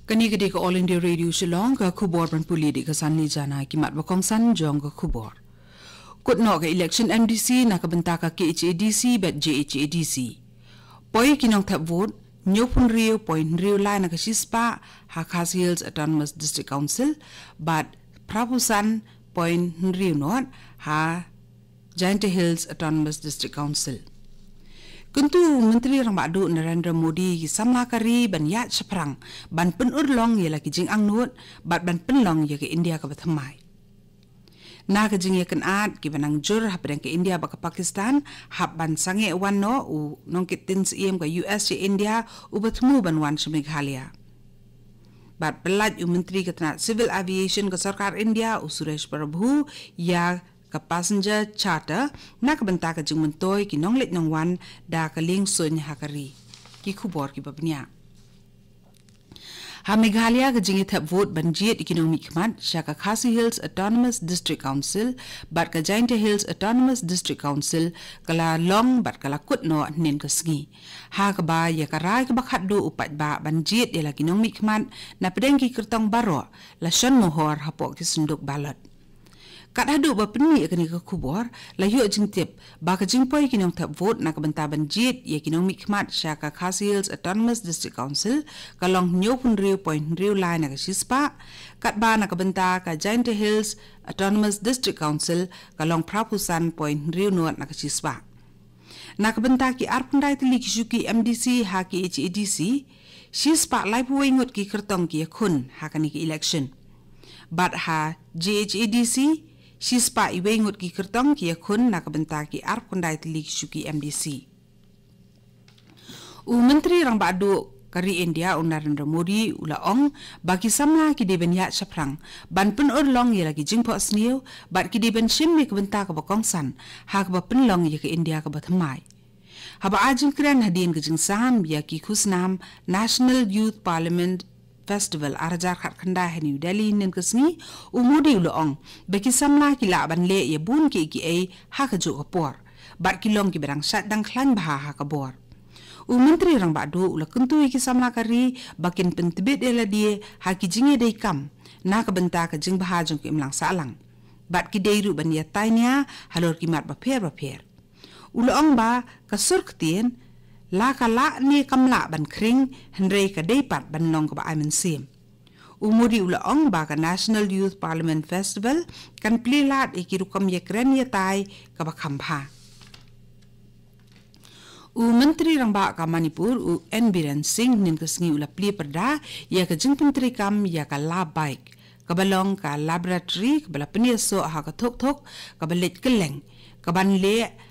Kani gede ke All India Radio Shillong ke khubor ban puli di kesan ni jana kimat bakong san jong ke khubor. Kut no ke election MDC na ke bentak ke KHADC bet JHADC. Poi kinong tap vote nyopun riu point riu lai na ke sispa ha Khasi Hills Autonomous District Council but prapusan point riu not ha Giant Hills Autonomous District Council. Kuntu Menteri Rang Badu Narendra Modi ki samla kari ban yat seprang ban pen urlong ye laki jing ang nut bat ban pen long ye ke India ka bathamai. Na ke jing ye kan at ki banang jur hap ke India ba ke Pakistan hap ban sange wan no u nong kitin siem ka US ye India u batmu ban wan Meghalaya. Bat pelat u Menteri Ketenat Civil Aviation ke Sarkar India u Suresh Prabhu ya ke passenger charter na ke bentak ke jing mentoy ki nong let nong wan da ke ling sun hakari ki khubor ki babnya ha Meghalaya ke jing tap vote banjit economic khmat sha ke Khasi Hills Autonomous District Council bat ke Giant Hills Autonomous District Council kala long bat kala kut no nen ke sngi ha ke ba ya karai ke bakhat do upat ba banjit ya la economic khmat na pedeng ki kertong baro la shan mohor hapok ki sunduk balot. Kat hadu ba peni akani ke khubor la yu jing tip ba ka jing poi kinong tap vote na ka benta banjit ye kinong mikmat sha ka Khasi Hills Autonomous District Council kalong nyopun riu point riu lai na ka sispa kat ba na ka benta ka Giant Hills Autonomous District Council kalong prapusan point riu nuat na ka sispa na ka benta ki arpundai tili ki shuki MDC ha ki HADC sispa lai puwengut ki kertong ki khun ha kani ki election bat ha JHADC sispa iwengut ki kertong ki khun na kabenta ki arp kundai tili shuki MDC. U Menteri Rang Badu kari India u Narendra Modi ula ong bagi samla ki deben ya saprang ban pen urlong ye lagi jingpo sniu bat ki deben shim mi kabenta ka bakongsan ha ka penlong ye ke India ka bathamai. Haba ajing kren hadin ke jing sam ya ki khusnam National Youth Parliament Festival arajar khat khanda he New Delhi nen kesni umudi uloong beki samla ki la ban le ye bun ki ai ha ka jo kapor bat kilong ki berang sat dang khlan bah ha ka bor u Menteri Rang Badu ula kuntu ki samla kari bakin pentebet ela die ha ki jinge dei kam na ka benta ka jing bah jong ki imlang salang bat ki dei ru ban ya tainya halor ki mat ba pher uloong ba ka surktien la ka la ni kamla ban kring henrei ka deipat ban nong ka ba aimen sim umuri ula ong ba ka National Youth Parliament Festival kan plilat ikirukam ye kren ye tai ka ba khampa u Menteri Rang Ba ka Manipur u N Biren Singh nin ka sngi ula pli perda ya ka jing menteri kam ya ka la bike ka balong ka laboratory ka bala penyeso ha ka thok ka balet keleng ka ban le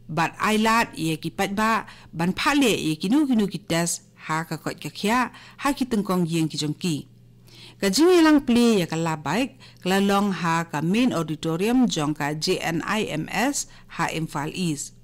bat ailat ye ki patba ban phale ye kinu ki test ha ka kot ka khya ha ki tengkong yeng ki jongki ka jingelang play ya ka la bike kala long ha ka main auditorium jong ka JNIMS ha Imphal East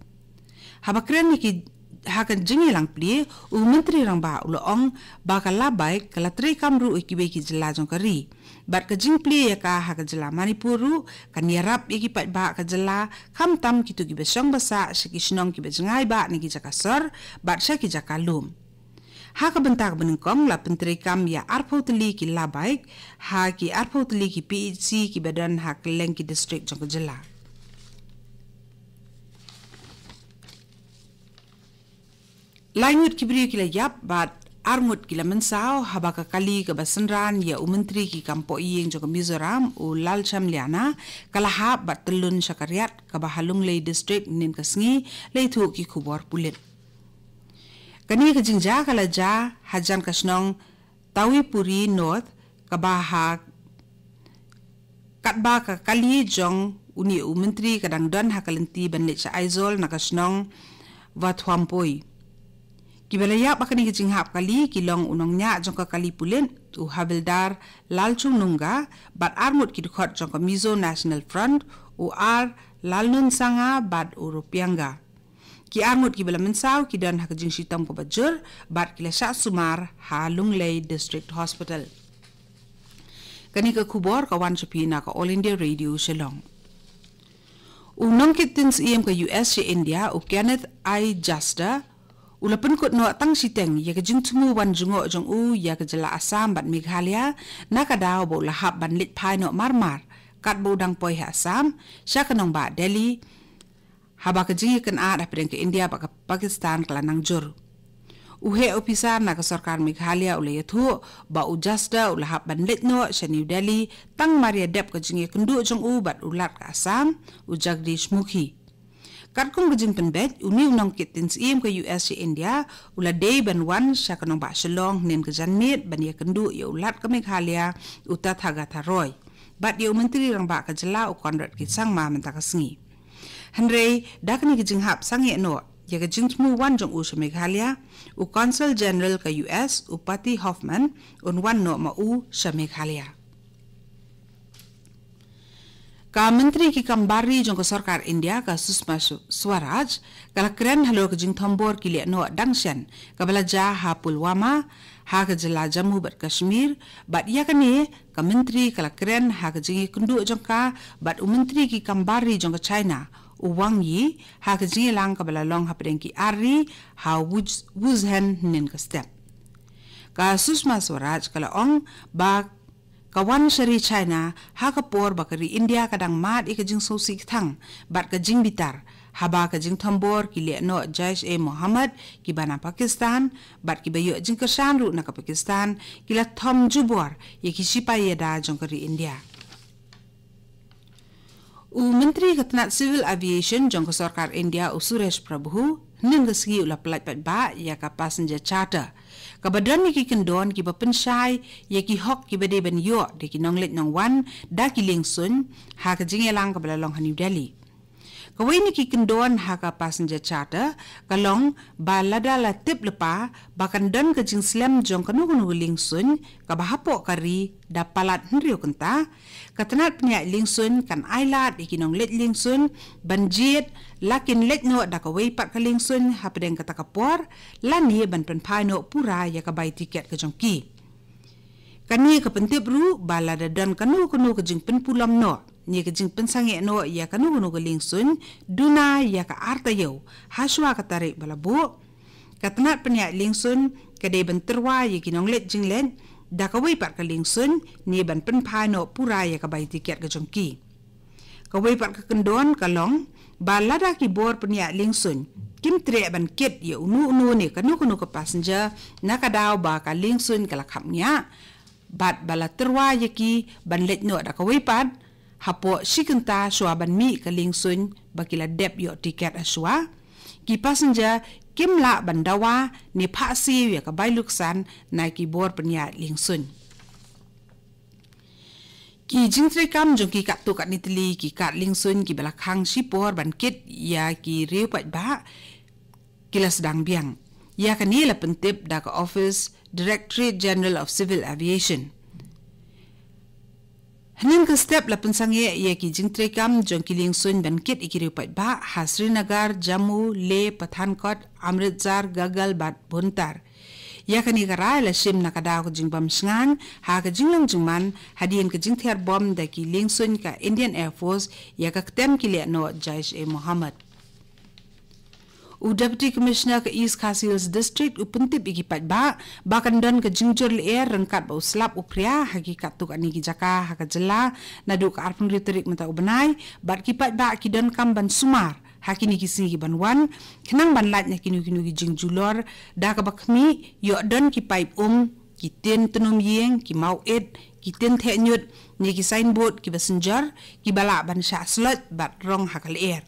ha bakren ki ha ka jingelang play u Menteri Rang Ba uloong ba ka la bike kala tre kamru ikibe ki jela jong kari bat ka jing play ya ka ha ka jela Manipuru kan yarap iki pat ba ka jela kham tam kitu ki besong basa shiki shnong ki bejengai ba ni ki jakasor bat sha ki jakalum ha ka bentak benengkong la penteri kam ya arpotli ki la bike ha ki arpotli ki PHC ki badan ha keleng ki district jong ka jela lainut kibri kila yap bat armut kila mensau habaka kali ke basenran ya umentri ki kampo iyeng jong Mizoram u Lalcham Liana kala bat telun syakariat ka bahalung lei district nin kasngi lei thu ki khubor pulit kani ke jingja kala ja hajan kasnong Tawipuri North ka baha katba ka kali jong uni umentri kadang don hakalenti banle cha aizol na kasnong Wathwampoi Kibalaya bakani kijing hap kali kilong unong nya jong ka kali pulen u Havildar Lalchung Nunga bat armut kidukot jong ka Mizo National Front u ar Lalnun Sanga bat u Rupianga ki armut kibala mensaw kidan hakajing sitam ko bajur bat kila sya sumar ha Lunglei District Hospital kani ka kubor ka wan chapina ka All India Radio Shillong u nongkitins iem ka US si India u Kenneth I Juster Ulapan kut no tang siteng ya ke jing tumu wan jungo jong u ya ke jela Assam bat Meghalaya nakadaw bo lahap ban lit pai no marmar kat bo dang poi ha Assam sya kanong ba Delhi haba ke jing kan a da pedeng ke India ba ke Pakistan kelanang jur uhe opisar na ke sarkar Meghalaya ule yathu ba ujasda ulahap ban lit no sya New Delhi tang Maria Dep ke jing kendu jong u bat ulat ke Assam ujagdish mukhi kat kung gajing penbet uni unang kitin siem ke US si India ula day ban wan sya kanong ba Shillong nen ke janmit ban ya kendu ya ulat ke Meghalaya utat haga tharoy bat ya menteri rang ba ke jela u Konrad ki sang ma menta kasngi Henry dakni gajing hap sang ye no ya gajing tmu wan jong u si Meghalaya u Consul General ke US Upati Hoffman un wan no ma u si Meghalaya Ka menteri ki kambari jong ke sarkar India ka Susma Swaraj kala keren halo ke jing thombor ki le no dangshan ka balaja ha Pulwama ha ke jela Jammu bat Kashmir bat ya kane ka menteri kala keren ha ke jing kundu jong ka bat u menteri ki kambari jong ke China u Wang Yi ha ke jing lang ka balalong ha pedeng ki Ari ha Wuzhen nin ka step ka Susma Swaraj kala ong ba kawan syari China ha kapor bakari India kadang mat ikajing sosik thang bat kajing bitar haba kajing thambor ki le no Jaish e Muhammad ki bana Pakistan bat ki bayo jing kersan ru na ka Pakistan kila thom jubor ye ki sipai da jong kari India u menteri katnat civil aviation jong ka sarkar India u Suresh Prabhu ning gasgi ula pelat pat ba ya ka passenger charter kabadan ni ki kendon ki bapensai ya ki hok ki bade ben yo de ki nonglet nong wan da ki lingsun ha ka jingelang ka balalong ha New Delhi kawai ni ki kendon ha ka passenger charter kalong balada la tip lepa bakan don ka jing slam jong kanu kanu lingsun ka bahapo kari da palat nrio kenta katanat pnya lingsun kan ailat de ki nonglet lingsun banjit lakin let no da ka wei pat ka lingsun ha pedeng kata kapor lani ban pen pai no pura ya ka bai tiket ka jongki kani ka pentip ru balada dan kanu kanu ka jing pen pulam no ni ka jing pen sange no ya kanu kanu ka lingsun duna ya ka arta yo haswa ka tarik balabu katanat penya lingsun ka de ban terwa ya ki nonglet jing len da ka wei pat ka lingsun ni ban pen pai no pura ya ka bai tiket ka jongki ka wei pat ka kendon kalong balada ki bor penya lingsun kim tre ban ket ya unu ne kanu kanu ka passenger nakadaw ba ka lingsun kala khamnya bat bala terwa yaki ban let no da ka wei pat hapo sikenta shwa ban mi ka lingsun bakila dep yo tiket aswa ki passenger kim la bandawa ni phasi ya ka bailuksan na ki bor penya lingsun ki jingtre kam jong ki kat tu kat nitli ki kat lingsun ki belakhang sipor ban kit ya ki reu pat ba kila sedang biang ya kan ni la pentip da ka office Directorate General of Civil Aviation hanin ka step la pensangye ya ki jingtre kam jong ki lingsun ban kit ikireu pat ba ha Srinagar Jammu Le Pathankot Amritsar Gagal bat Buntar ya kani karai la sim nakadaw ko jing bam sngan ha ka jinglang jingman hadien ka jing ther bom da ki lingsun ka Indian Air Force ya ka tem ki le no Jaish e Muhammad u Deputy Commissioner ka East Khasi District u puntip ikipat ba bakan don ka jingjur le air rengkat ba uslap u pria hakikat tu ani ki jaka ha ka jela nadu ka arpun riterik mata ubenai bat kipat ba ki don kam ban sumar hakini kisi ki ban wan kenang ban lat nya kinu ki jingjulor da ka bakmi yo don ki pipe ki ten tenum yeng ki mau et ki ten the nyut ni ki signboard ki passenger ki bala ban sha slot bat rong hakal air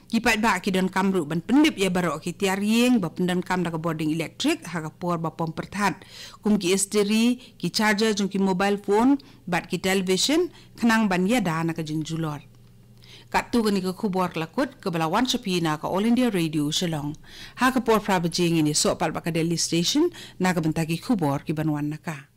ki pat ba ki don kamru ban pendip ya baro ki tiar yeng ba pendan kam da ka boarding electric ha ka por ba pom perthat kum ki esteri ki charger jung ki mobile phone bat ki television kenang ban ya da na ka jingjulor katu gani ka khubor lakut ka balawan chapina ka All India Radio Shillong ha ka por prabajing ini so pal ba ka Delhi station na ka bantagi khubor ki banwan naka